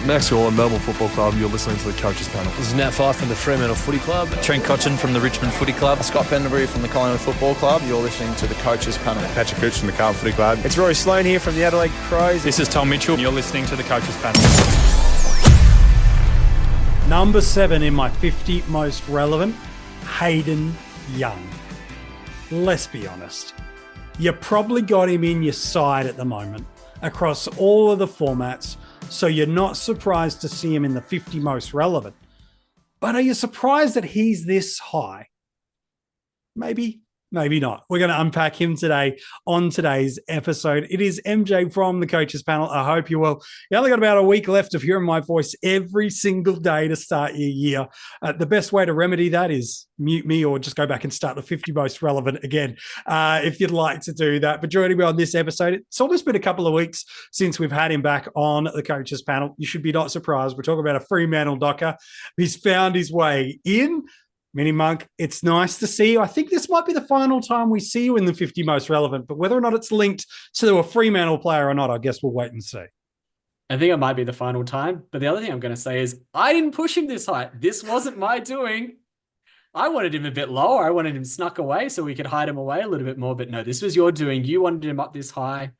Max Orr, Melbourne Football Club. You're listening to the Coaches Panel. This is Nat Fyfe from the Fremantle Footy Club. Trent Cotchin from the Richmond Footy Club. Scott Pendlebury from the Collingwood Football Club. You're listening to the Coaches Panel. Patrick Cooch from the Carlton Footy Club. It's Rory Sloane here from the Adelaide Crows. This is Tom Mitchell. You're listening to the Coaches Panel. Number 7 in my 50 most relevant, Hayden Young. Let's be honest. You probably got him in your side at the moment across all of the formats, so you're not surprised to see him in the 50 most relevant. But are you surprised that he's this high? Maybe, maybe not. We're going to unpack him today on today's episode. It is MJ from the Coaches Panel. I hope you're well. You only got about a week left of hearing my voice every single day to start your year. The best way to remedy that is mute me or just go back and start the 50 most relevant again if you'd like to do that. But joining me on this episode, it's almost been a couple of weeks since we've had him back on the Coaches Panel. You should be not surprised. We're talking about a Fremantle docker. He's found his way in. Mini Monk, it's nice to see you. I think this might be the final time we see you in the 50 most relevant, but whether or not it's linked to a Fremantle player or not, I guess we'll wait and see. I think it might be the final time. But the other thing I'm going to say is I didn't push him this high. This wasn't my doing. I wanted him a bit lower. I wanted him snuck away so we could hide him away a little bit more. But no, this was your doing. You wanted him up this high.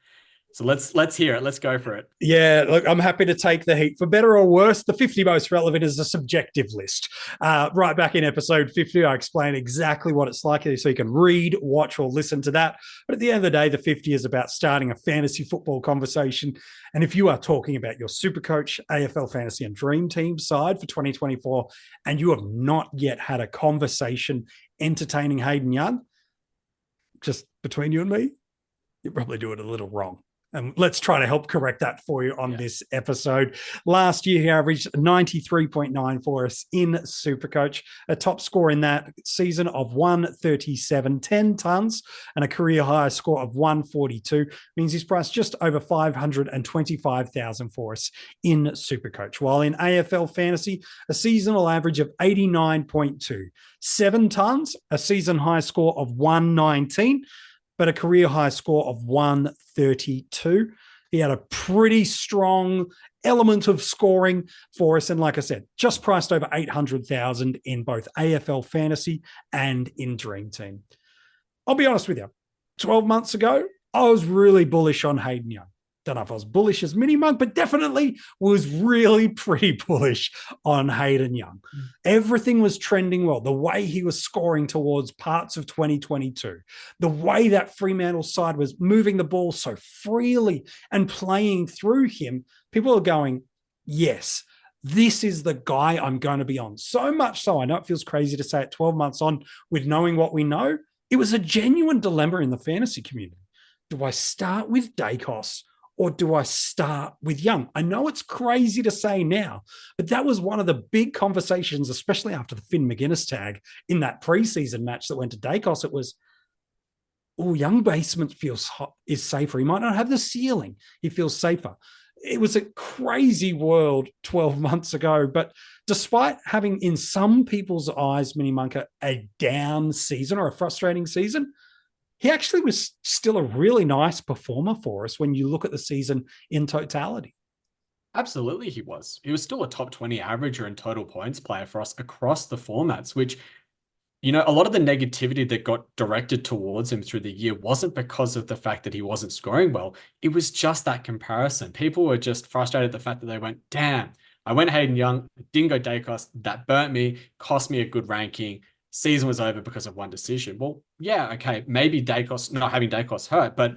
So let's hear it. Let's go for it. Yeah, look, I'm happy to take the heat. For better or worse, the 50 most relevant is a subjective list. Right back in episode 50, I explained exactly what it's like so you can read, watch, or listen to that. But at the end of the day, the 50 is about starting a fantasy football conversation. And if you are talking about your SuperCoach, AFLFantasy, and DreamTeam side for 2024, and you have not yet had a conversation entertaining Hayden Young, just between you and me, you're probably doing it a little wrong. And let's try to help correct that for you on this episode. Last year, he averaged 93.9 for us in SuperCoach, a top score in that season of 137, 10 tons, and a career high score of 142. Means he's priced just over 525,000 for us in SuperCoach. While in AFL Fantasy, a seasonal average of 89.2, 7 tons, a season high score of 119, but a career high score of 132. He had a pretty strong element of scoring for us. And like I said, just priced over 800,000 in both AFL Fantasy and in Dream Team. I'll be honest with you. 12 months ago, I was really bullish on Hayden Young. Don't know if I was bullish as Mini Monk, but definitely was really pretty bullish on Hayden Young. Everything was trending well. The way he was scoring towards parts of 2022, the way that Fremantle side was moving the ball so freely and playing through him, people are going, yes, this is the guy I'm going to be on. So much so, I know it feels crazy to say it 12 months on with knowing what we know. It was a genuine dilemma in the fantasy community. Do I start with Dacos? Or do I start with Young? I know it's crazy to say now, but that was one of the big conversations, especially after the Finn McGuinness tag in that preseason match that went to Dacos. It was, Young basement is safer. He might not have the ceiling. He feels safer. It was a crazy world 12 months ago, but despite having in some people's eyes, Mini Monka, a down season or a frustrating season, he actually was still a really nice performer for us when you look at the season in totality. Absolutely, he was. He was still a top 20 averager and total points player for us across the formats, which, you know, a lot of the negativity that got directed towards him through the year wasn't because of the fact that he wasn't scoring well. It was just that comparison. People were just frustrated at the fact that they went, damn, I went Hayden Young, didn't go Dacos, that burnt me, cost me a good ranking. Season was over because of one decision. Well, yeah, okay, maybe Dacos, not having Dacos hurt, but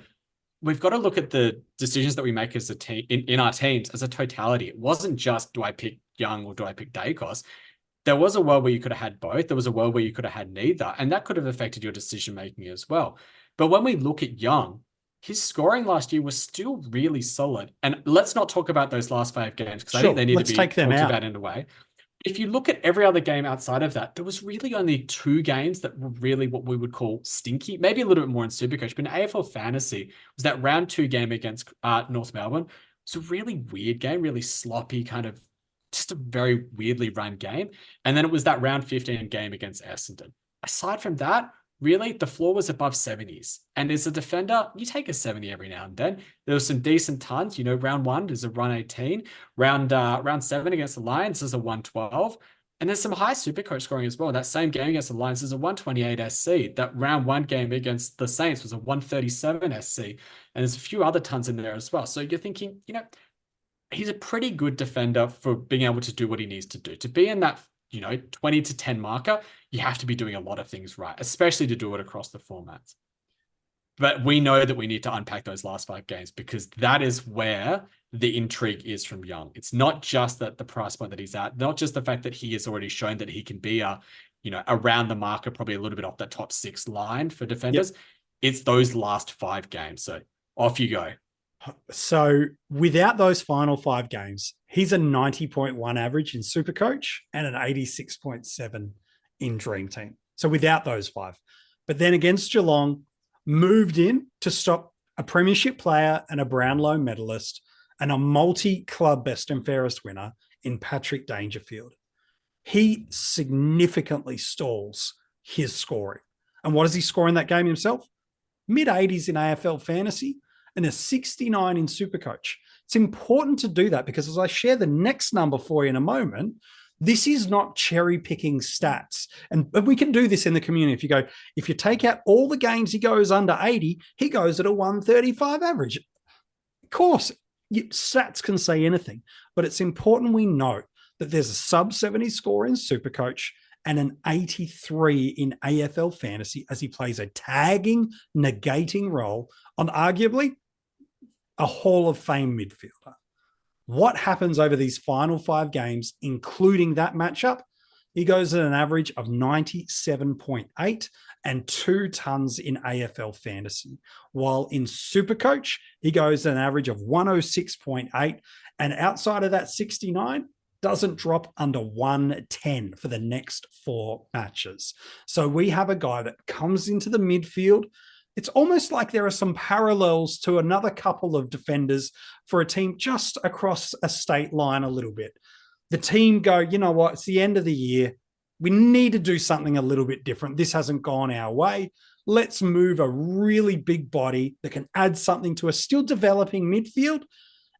we've got to look at the decisions that we make as a team in our teams as a totality. It wasn't just, do I pick Young or do I pick Dacos? There was a world where you could have had both. There was a world where you could have had neither, and that could have affected your decision-making as well. But when we look at Young, his scoring last year was still really solid. And let's not talk about those last 5 games because I think they need to be talked about in a way. If you look at every other game outside of that, there was really only 2 games that were really what we would call stinky, maybe a little bit more in SuperCoach, but in AFL Fantasy was that round 2 game against North Melbourne. It's a really weird game, really sloppy, kind of just a very weirdly run game. And then it was that round 15 game against Essendon. Aside from that, really, the floor was above 70s. And as a defender, you take a 70 every now and then. There was some decent tons. Round 1 is a 118. Round 7 against the Lions is a 112. And there's some high Supercoach scoring as well. That same game against the Lions is a 128 SC. That round 1 game against the Saints was a 137 SC. And there's a few other tons in there as well. So you're thinking, he's a pretty good defender for being able to do what he needs to do. To be in that 20 to 10 marker, you have to be doing a lot of things right, especially to do it across the formats. But we know that we need to unpack those last 5 games because that is where the intrigue is from Young. It's not just that the price point that he's at, not just the fact that he has already shown that he can be around the marker, probably a little bit off that top 6 line for defenders. Yep. It's those last 5 games. So off you go. So without those final 5 games, he's a 90.1 average in SuperCoach and an 86.7 in DreamTeam. So without those 5. But then against Geelong, moved in to stop a premiership player and a Brownlow medalist and a multi-club best and fairest winner in Patrick Dangerfield. He significantly stalls his scoring. And what does he score in that game himself? Mid-80s in AFL Fantasy and a 69 in SuperCoach. It's important to do that because as I share the next number for you in a moment, this is not cherry picking stats. And we can do this in the community. If you take out all the games he goes under 80, he goes at a 135 average. Of course, stats can say anything, but it's important we note that there's a sub 70 score in SuperCoach and an 83 in AFL Fantasy as he plays a tagging, negating role on arguably a Hall of Fame midfielder. What happens over these final 5 games, including that matchup? He goes at an average of 97.8 and 2 tons in AFL Fantasy. While in SuperCoach, he goes at an average of 106.8 and outside of that 69, doesn't drop under 110 for the next 4 matches. So we have a guy that comes into the midfield. It's almost like there are some parallels to another couple of defenders for a team just across a state line a little bit. The team go, you know what, it's the end of the year. We need to do something a little bit different. This hasn't gone our way. Let's move a really big body that can add something to a still developing midfield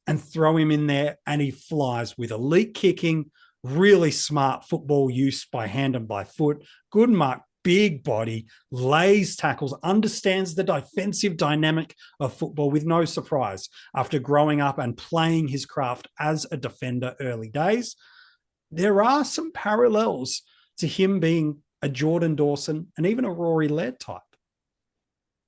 and throw him in there, and he flies with elite kicking, really smart football use by hand and by foot, good mark, big body, lays tackles, understands the defensive dynamic of football with no surprise after growing up and playing his craft as a defender early days. There are some parallels to him being a Jordan Dawson and even a Rory Laird type.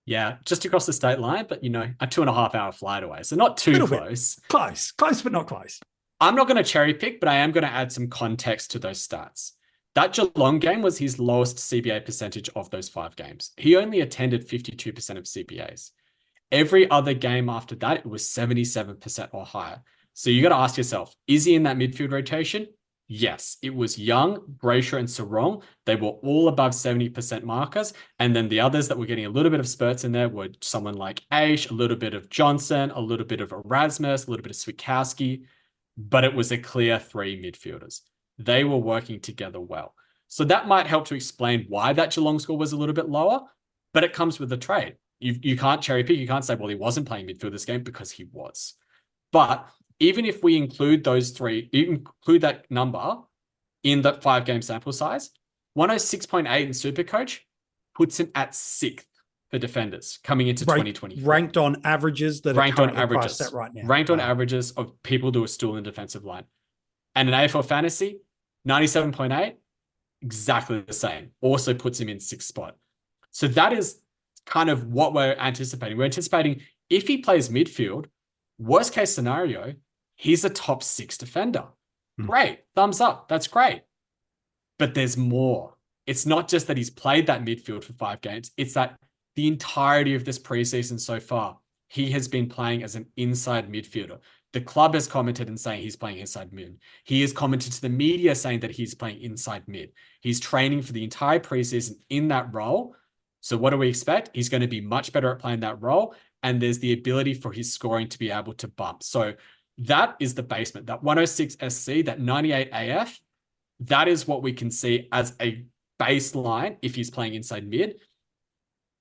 Yeah, just across the state line, but a 2.5 hour flight away. So not too close. Close, but not close. I'm not going to cherry pick, but I am going to add some context to those stats. That Geelong game was his lowest CBA percentage of those 5 games. He only attended 52% of CBAs. Every other game after that, it was 77% or higher. So you got to ask yourself, is he in that midfield rotation? Yes, it was Young, Brayshaw, and Sarong. They were all above 70% markers. And then the others that were getting a little bit of spurts in there were someone like Aish, a little bit of Johnson, a little bit of Erasmus, a little bit of Switkowski. But it was a clear 3 midfielders. They were working together well. So that might help to explain why that Geelong score was a little bit lower, but it comes with the trade. You can't cherry pick. You can't say, well, he wasn't playing midfield this game, because he was. But even if we include those 3, include that number in that 5-game sample size, 106.8 in SuperCoach puts him at 6th for defenders coming into 2024. Ranked on averages that ranked are on averages priced at right now. Ranked on averages of people who are still in defensive line. And in AFL Fantasy, 97.8, exactly the same. Also puts him in 6th spot. So that is kind of what we're anticipating. We're anticipating if he plays midfield, worst case scenario, he's a top 6 defender. Great. Thumbs up. That's great. But there's more. It's not just that he's played that midfield for 5 games. It's that the entirety of this preseason so far, he has been playing as an inside midfielder. The club has commented and saying he's playing inside mid. He has commented to the media saying that he's playing inside mid. He's training for the entire preseason in that role. So what do we expect? He's going to be much better at playing that role. And there's the ability for his scoring to be able to bump. So that is the basement. That 106 SC, that 98 AF, that is what we can see as a baseline if he's playing inside mid.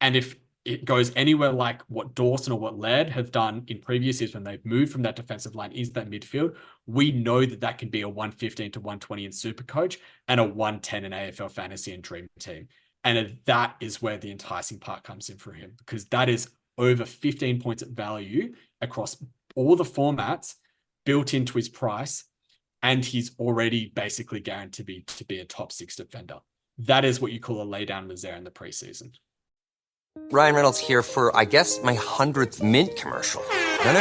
And if it goes anywhere like what Dawson or what Laird have done in previous years when they've moved from that defensive line into that midfield, we know that that can be a 115 to 120 in SuperCoach and a 110 in AFL Fantasy and Dream Team. And that is where the enticing part comes in for him, because that is over 15 points of value across all the formats built into his price. And he's already basically guaranteed to be a top 6 defender. That is what you call a laydown misère in the preseason. Ryan Reynolds here for, I guess, my 100th Mint commercial. No,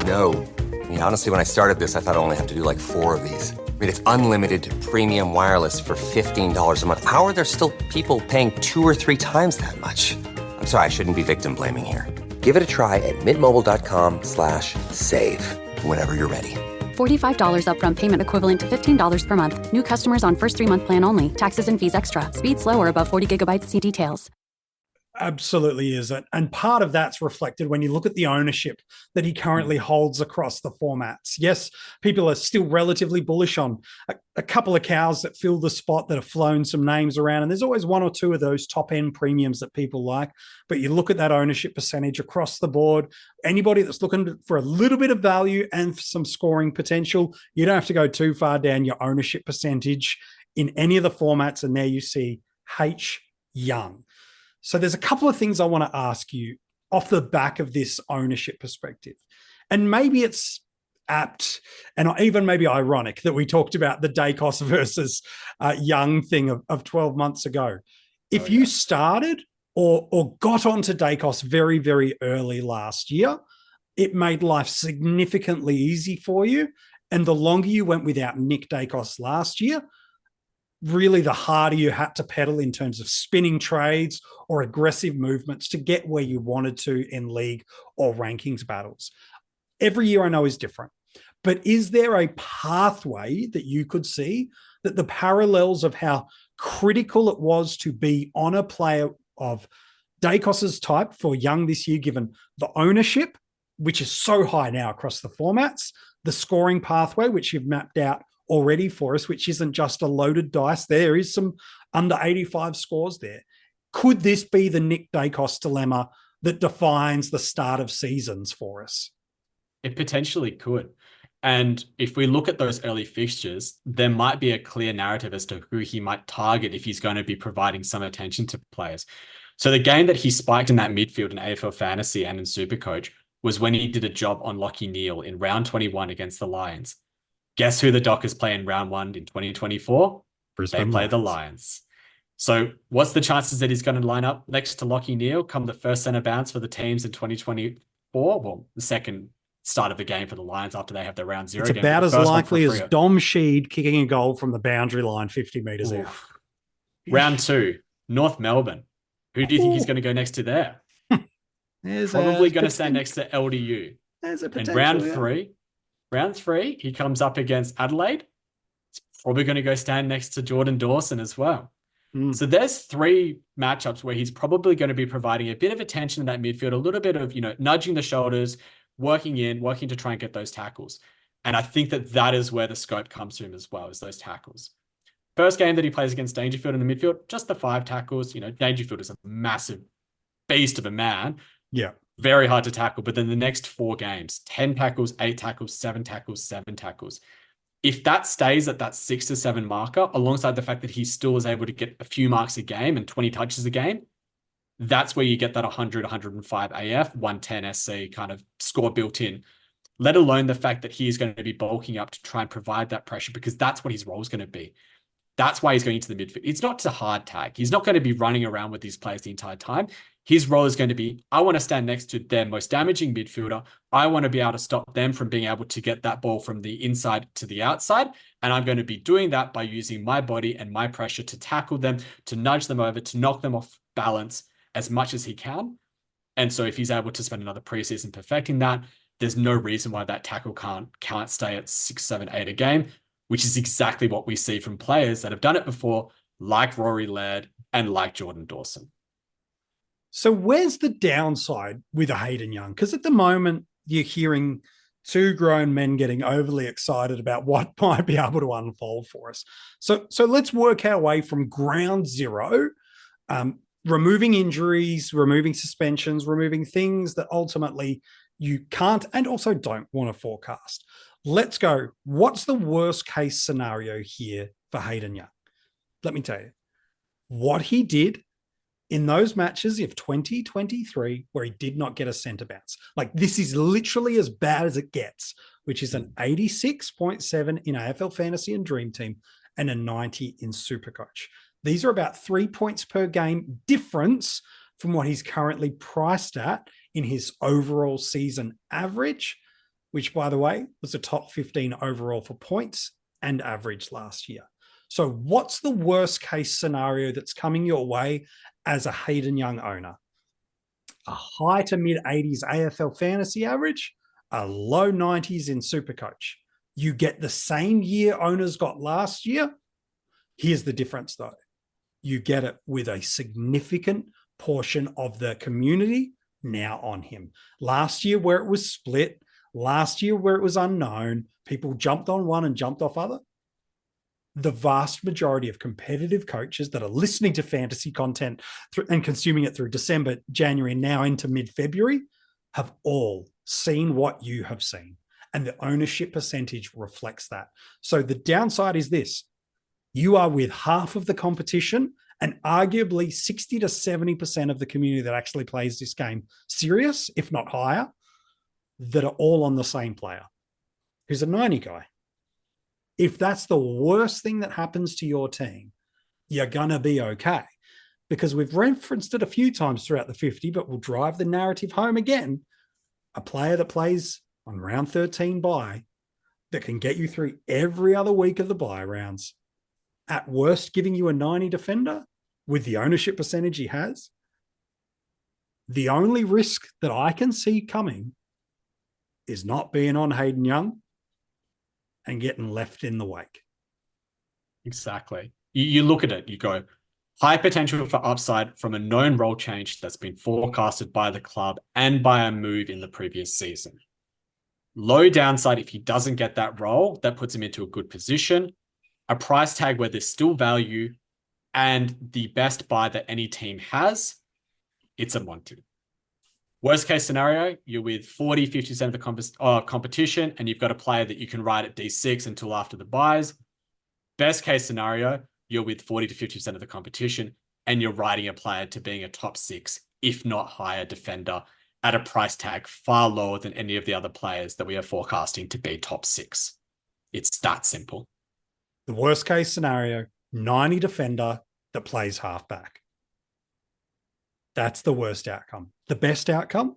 don't. I mean, honestly, when I started this, I thought I only have to do like 4 of these. I mean, it's unlimited premium wireless for $15 a month. How are there still people paying 2 or 3 times that much? I'm sorry, I shouldn't be victim blaming here. Give it a try at mintmobile.com/save. Whenever you're ready. $45 upfront payment equivalent to $15 per month. New customers on first 3-month plan only. Taxes and fees extra. Speed slower above 40 gigabytes. See details. Absolutely is it. And part of that's reflected when you look at the ownership that he currently holds across the formats. Yes, people are still relatively bullish on a couple of cows that fill the spot that have flown some names around. And there's always 1 or 2 of those top end premiums that people like. But you look at that ownership percentage across the board, anybody that's looking for a little bit of value and some scoring potential, you don't have to go too far down your ownership percentage in any of the formats. And there you see H. Young. So there's a couple of things I want to ask you off the back of this ownership perspective. And maybe it's apt and even maybe ironic that we talked about the Dacos versus Young thing of 12 months ago. If you started or got onto Dacos very, very early last year, it made life significantly easy for you. And the longer you went without Nick Dacos last year, really the harder you had to pedal in terms of spinning trades or aggressive movements to get where you wanted to in league or rankings battles. Every year I know is different, but is there a pathway that you could see that the parallels of how critical it was to be on a player of Dacos's type for Young this year, given the ownership, which is so high now across the formats, the scoring pathway, which you've mapped out already for us, which isn't just a loaded dice. There is some under 85 scores there. Could this be the Nick Dacos dilemma that defines the start of seasons for us? It potentially could. And if we look at those early fixtures, there might be a clear narrative as to who he might target if he's going to be providing some attention to players. So the game that he spiked in that midfield in AFL Fantasy and in SuperCoach was when he did a job on Lachie Neale in round 21 against the Lions. Guess who the Dockers play in round 1 in 2024? Brisbane Lions. The Lions. So what's the chances that he's going to line up next to Lachie Neale come the first centre bounce for the teams in 2024? Well, the second start of the game for the Lions after they have their round 0 it's game. It's about as likely as Dom Sheed kicking a goal from the boundary line 50 metres out. Round 2, North Melbourne. Who do you think he's going to go next to there? Probably going to stand next to LDU. And round 3, he comes up against Adelaide. He's probably going to go stand next to Jordan Dawson as well. So there's 3 matchups where he's probably going to be providing a bit of attention in that midfield, a little bit of, nudging the shoulders, working to try and get those tackles. And I think that is where the scope comes to him as well, is those tackles. First game that he plays against Dangerfield in the midfield, just the 5 tackles. Dangerfield is a massive beast of a man. Yeah. Very hard to tackle. But then the next 4 games, 10 tackles, 8 tackles, 7 tackles, 7 tackles. If that stays at that 6 to 7 marker, alongside the fact that he still is able to get a few marks a game and 20 touches a game, that's where you get that 100, 105 AF, 110 SC kind of score built in. Let alone the fact that he is going to be bulking up to try and provide that pressure, because that's what his role is going to be. That's why he's going into the midfield. It's not to hard tag. He's not going to be running around with these players the entire time. His role is going to be, I want to stand next to their most damaging midfielder. I want to be able to stop them from being able to get that ball from the inside to the outside. And I'm going to be doing that by using my body and my pressure to tackle them, to nudge them over, to knock them off balance as much as he can. And so if he's able to spend another preseason perfecting that, there's no reason why that tackle can't stay at 6, 7, 8 a game, which is exactly what we see from players that have done it before, like Rory Laird and like Jordan Dawson. So where's the downside with a Hayden Young? Because at the moment, you're hearing 2 grown men getting overly excited about what might be able to unfold for us. So let's work our way from ground zero. removing injuries, removing suspensions, removing things that ultimately you can't and also don't want to forecast. Let's go. What's the worst case scenario here for Hayden Young? Let me tell you. What he did in those matches of 2023 where he did not get a centre bounce. Like, this is literally as bad as it gets, which is an 86.7 in AFL Fantasy and DreamTeam and a 90 in SuperCoach. These are about 3 points per game difference from what he's currently priced at in his overall season average, which, by the way, was a top 15 overall for points and average last year. So what's the worst case scenario that's coming your way as a Hayden Young owner? A high to mid 80s AFL fantasy average, a low 90s in SuperCoach. You get the same year owners got last year. Here's the difference though. You get it with a significant portion of the community now on him. Last year where it was split, last year where it was unknown, people jumped on one and jumped off other. The vast majority of competitive coaches that are listening to fantasy content and consuming it through December, January, and now into mid-February have all seen what you have seen. And the ownership percentage reflects that. So the downside is this. You are with half of the competition and arguably 60 to 70% of the community that actually plays this game serious, if not higher, that are all on the same player, who's a 90 guy. If that's the worst thing that happens to your team, you're going to be okay. Because we've referenced it a few times throughout the 50, but we'll drive the narrative home again. A player that plays on round 13 bye that can get you through every other week of the bye rounds, at worst giving you a 90 defender with the ownership percentage he has. The only risk that I can see coming is not being on Hayden Young and getting left in the wake. Exactly. You look at it, you go, high potential for upside from a known role change that's been forecasted by the club and by a move in the previous season. Low downside if he doesn't get that role, that puts him into a good position. A price tag where there's still value and the best buy that any team has, it's a Monty. Worst case scenario, you're with 40, 50% of the competition and you've got a player that you can ride at D6 until after the buys. Best case scenario, you're with 40 to 50% of the competition and you're riding a player to being a top 6, if not higher defender at a price tag far lower than any of the other players that we are forecasting to be top 6. It's that simple. The worst case scenario, 90 defender that plays halfback. That's the worst outcome. The best outcome,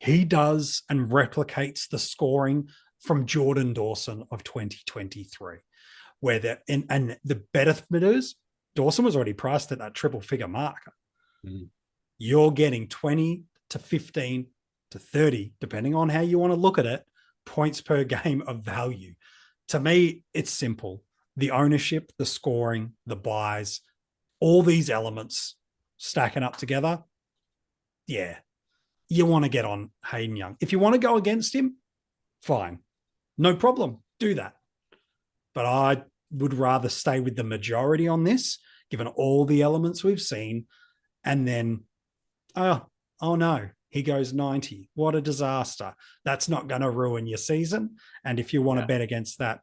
he does and replicates the scoring from Jordan Dawson of 2023, where and the benefit is Dawson was already priced at that triple figure marker. You're getting 20 to 15 to 30, depending on how you want to look at it, points per game of value. To me, it's simple. The ownership, the scoring, the buys, all these elements stacking up together. Yeah, you want to get on Hayden Young. If you want to go against him, fine. No problem. Do that. But I would rather stay with the majority on this, given all the elements we've seen. And then, oh no, he goes 90. What a disaster. That's not going to ruin your season. And if you want to bet against that,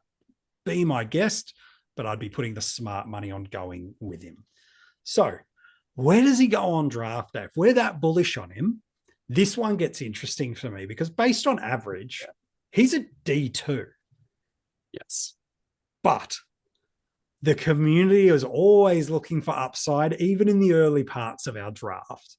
be my guest, but I'd be putting the smart money on going with him. So where does he go on draft day? If we're that bullish on him, this one gets interesting for me because based on average, he's a D2. Yes. But the community is always looking for upside, even in the early parts of our draft.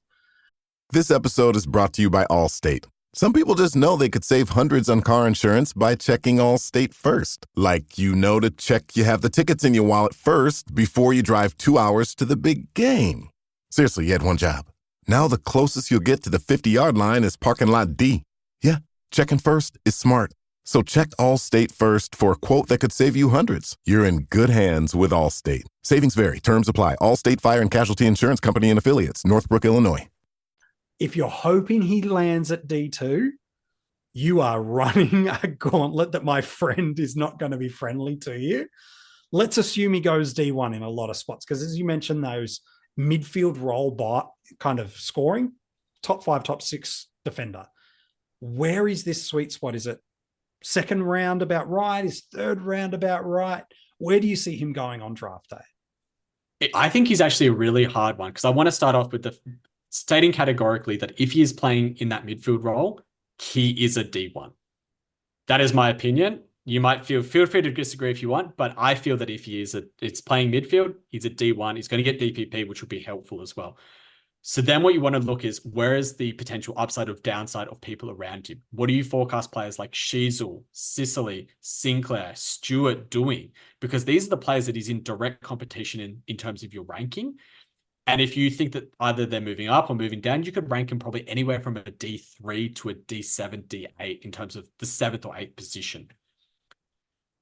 This episode is brought to you by Allstate. Some people just know they could save hundreds on car insurance by checking Allstate first. Like, to check you have the tickets in your wallet first before you drive 2 hours to the big game. Seriously, you had one job. Now the closest you'll get to the 50-yard line is parking lot D. Yeah, checking first is smart. So check Allstate first for a quote that could save you hundreds. You're in good hands with Allstate. Savings vary. Terms apply. Allstate Fire and Casualty Insurance Company and Affiliates. Northbrook, Illinois. If you're hoping he lands at D2, you are running a gauntlet that my friend is not going to be friendly to you. Let's assume he goes D1 in a lot of spots because as you mentioned, those midfield role by kind of scoring, top 5, top 6 defender. Where is this sweet spot? Is it second round about right? Is third round about right? Where do you see him going on draft day? I think he's actually a really hard one because I want to start off with the stating categorically that if he is playing in that midfield role, he is a D1. That is my opinion. You might feel free to disagree if you want, but I feel that if it's playing midfield, he's a D1. He's going to get DPP, which will be helpful as well. So then what you want to look is where is the potential upside or downside of people around him? What do you forecast players like Sheasel, Sicily, Sinclair, Stewart doing? Because these are the players that he's in direct competition in terms of your ranking. And if you think that either they're moving up or moving down, you could rank him probably anywhere from a D3 to a D7, D8 in terms of the 7th or 8th position.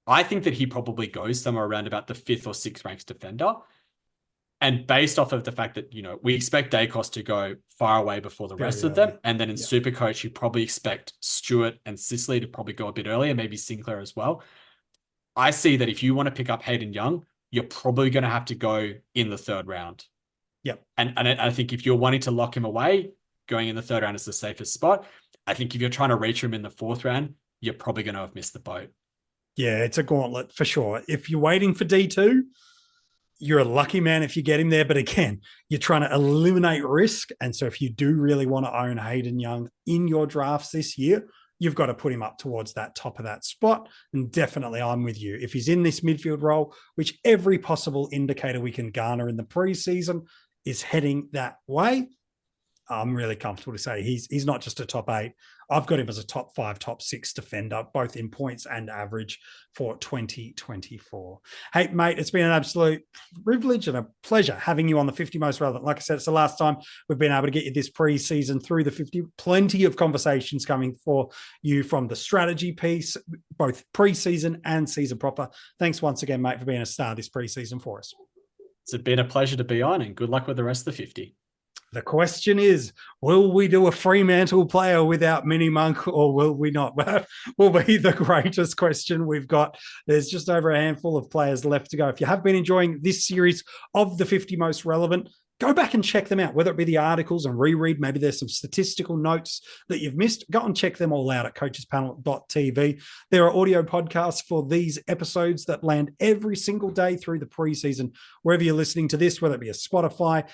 I think that he probably goes somewhere around about the 5th or 6th ranked defender. And based off of the fact that, we expect Dacos to go far away before the rest of them. And then in SuperCoach, you probably expect Stewart and Sicily to probably go a bit earlier, maybe Sinclair as well. I see that if you want to pick up Hayden Young, you're probably going to have to go in the 3rd round. Yep. And I think if you're wanting to lock him away, going in the 3rd round is the safest spot. I think if you're trying to reach him in the 4th round, you're probably going to have missed the boat. Yeah, it's a gauntlet for sure. If you're waiting for D2, you're a lucky man if you get him there. But again, you're trying to eliminate risk. And so if you do really want to own Hayden Young in your drafts this year, you've got to put him up towards that top of that spot. And definitely I'm with you. If he's in this midfield role, which every possible indicator we can garner in the preseason is heading that way, I'm really comfortable to say he's not just a top 8. I've got him as a top 5, top 6 defender, both in points and average for 2024. Hey, mate, it's been an absolute privilege and a pleasure having you on the 50 Most Relevant. Like I said, it's the last time we've been able to get you this preseason through the 50. Plenty of conversations coming for you from the strategy piece, both preseason and season proper. Thanks once again, mate, for being a star this preseason for us. It's been a pleasure to be on, and good luck with the rest of the 50. The question is, will we do a Fremantle player without Mini Monk or will we not? That will be the greatest question we've got. There's just over a handful of players left to go. If you have been enjoying this series of the 50 Most Relevant, go back and check them out, whether it be the articles and reread. Maybe there's some statistical notes that you've missed. Go and check them all out at coachespanel.tv. There are audio podcasts for these episodes that land every single day through the preseason, wherever you're listening to this, whether it be a Spotify,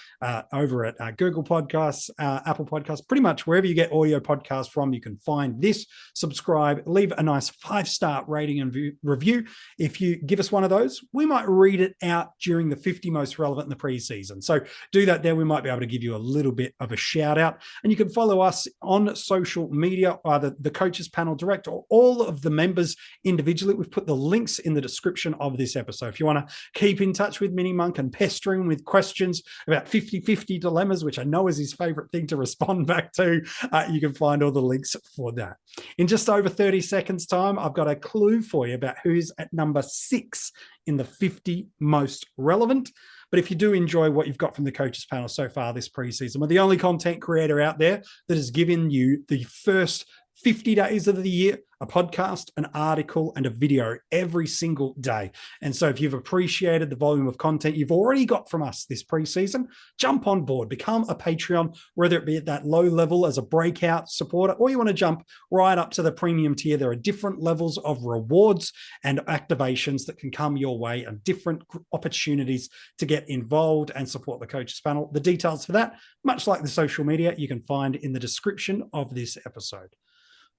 over at Google Podcasts, Apple Podcasts, pretty much wherever you get audio podcasts from, you can find this, subscribe, leave a nice 5-star rating and review. If you give us one of those, we might read it out during the 50 Most Relevant in the preseason. So do that there. We might be able to give you a little bit of a shout out. And you can follow us on social media, either the Coaches Panel Direct or all of the members individually. We've put the links in the description of this episode. If you want to keep in touch with Mini Monk and pestering with questions about 50-50 dilemmas, which I know is his favorite thing to respond back to, you can find all the links for that. In just over 30 seconds time, I've got a clue for you about who's at number 6 in the 50 Most Relevant. But if you do enjoy what you've got from the Coaches Panel so far this preseason, we're the only content creator out there that has given you the first 50 days of the year, a podcast, an article, and a video every single day. And so if you've appreciated the volume of content you've already got from us this preseason, jump on board, become a Patreon, whether it be at that low level as a breakout supporter, or you want to jump right up to the premium tier. There are different levels of rewards and activations that can come your way and different opportunities to get involved and support the Coaches Panel. The details for that, much like the social media, you can find in the description of this episode.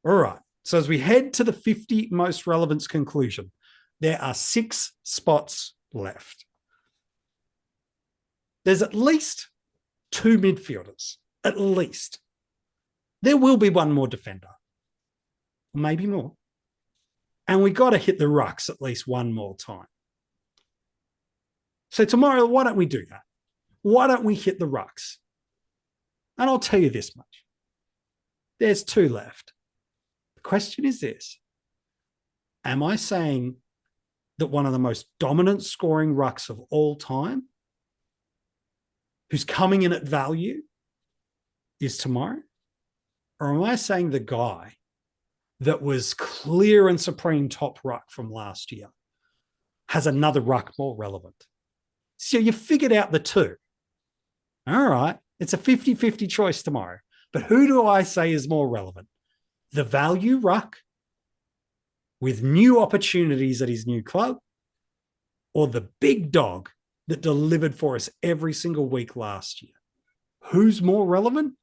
All right. So as we head to the 50 Most Relevance conclusion, there are 6 spots left. There's at least 2 midfielders, at least. There will be one more defender, maybe more. And we got to hit the rucks at least one more time. So tomorrow, why don't we do that? Why don't we hit the rucks? And I'll tell you this much. There's 2 left. The question is this: am I saying that one of the most dominant scoring rucks of all time, who's coming in at value, is tomorrow? Or am I saying the guy that was clear and supreme top ruck from last year has another ruck more relevant? So you figured out the 2. All right. It's a 50-50 choice tomorrow. But who do I say is more relevant? The value ruck with new opportunities at his new club, or the big dog that delivered for us every single week last year? Who's more relevant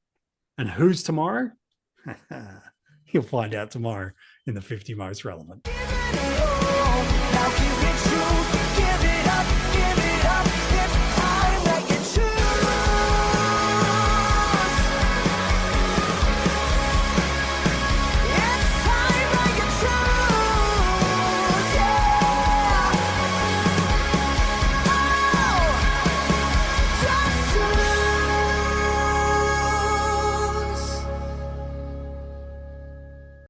and who's tomorrow? You'll find out tomorrow in the 50 most relevant.